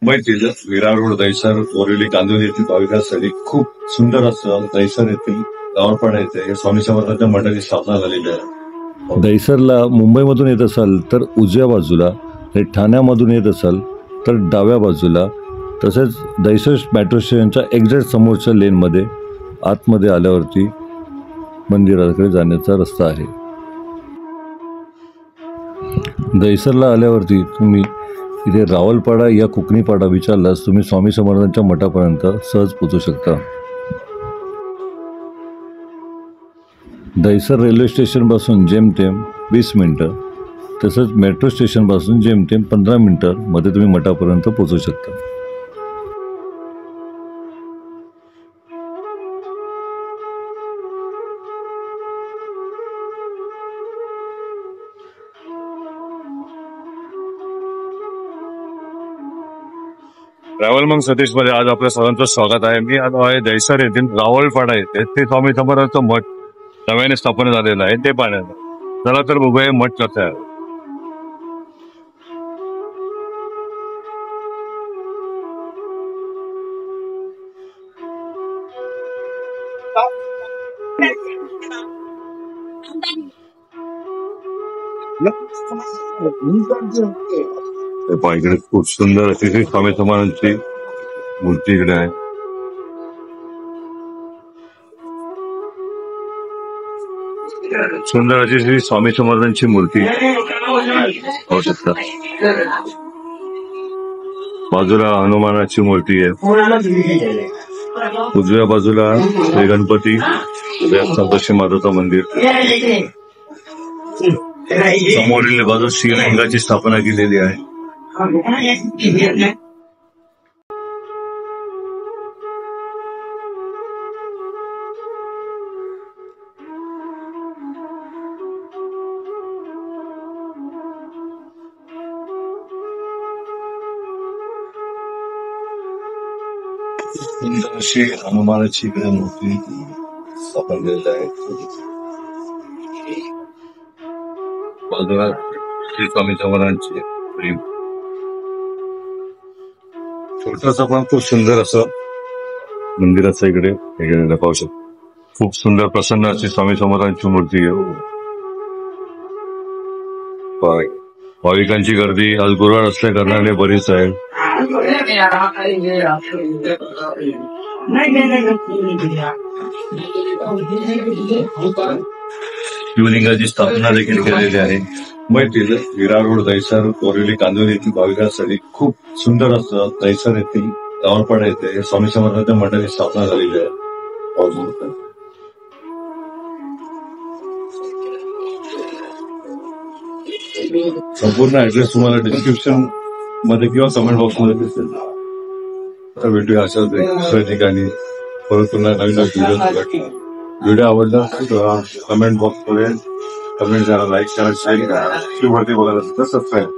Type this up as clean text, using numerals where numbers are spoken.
मुंबईतील विरार रोड दैसर बोरिवली कांदिवली येथील भाविकांसाठी खूप सुंदर असं दैसर येथील गावपाडा येथे स्वामी समर्थांच्या मठाची स्थापना झालेली आहे। दैसरला मुंबईमधून येत असाल तर उजव्या बाजूला, हे ठाण्यामधून येत असाल तर डाव्या बाजूला, तसेच दैसर मेट्रो स्टेशनच्या एक्झॅक्ट समोरच्या लेनमध्ये आतमध्ये आल्यावरती मंदिराकडे जाण्याचा रस्ता आहे। दैसरला आल्यावरती तुम्ही इथे रावलपाडा या कोकणीपाडा विचारलास तुम्ही स्वामी समर्थांच्या मठापर्यंत सहज पोहोचू शकता। दैसर रेल्वे स्टेशनपासून जेमतेम 20 मिनिटं, तसंच मेट्रो स्टेशनपासून जेमतेम 15 मिनिटांमध्ये तुम्ही मठापर्यंत पोहोचू शकता। ट्रॅव्हल मग सतीश मध्ये आज आपल्या सर्वांचं स्वागत आहे। मी आलो आहे दैसर येथील रावलपाडा येथे, ते स्वामी समर्थांचं मठ नव्याने स्थापन झालेलं आहे ते पाहण्याला। चला तर बघूया मठ कसं आहे। इकडे खूप सुंदर अशी श्री स्वामी समर्थांची मूर्ती इकडे आहे। सुंदर अशी श्री स्वामी समर्थांची मूर्ती पाहू शकता। बाजूला हनुमानाची मूर्ती आहे, उजव्या बाजूला श्री गणपती, संतोषी माताचं मंदिर, समोरील बाजू शिवलिंगाची स्थापना केलेली आहे। सुंदर अशी हनुमानाची इकडे मूर्ती स्थापन केलेली आहे। बाजूला श्री स्वामी समर्थांची प्रेम, छोटस पण खूप सुंदर असं मंदिराचं इकडे पाहू शकतो। खूप सुंदर प्रसन्न अशी स्वामी समर्थांची मूर्ती आहे। भाविकांची गर्दी आज गुरुवार असल्या कारणाने बरीच आहे। शिवलिंगाची स्थापना देखील केलेली आहे। मुंबईतील विरार रोड दैसर बोरिवली कांदिवली येथील भाविकांसाठी खूप सुंदर असं दैसर येथील गावपाडा येथे स्वामी समर्थांच्या मठाची स्थापना झालेली आहे। संपूर्ण ऍड्रेस तुम्हाला डिस्क्रिप्शन मध्ये किंवा कमेंट बॉक्स मध्ये दिसेल। आता भेटूया अशाच दुसऱ्या ठिकाणी परत पुन्हा नवीन व्हिडिओ आवडला कमेंट बॉक्स मध्ये कमेंट करा, लाईक करा, शेअर करा, वरती बघायला सबस्क्राईब.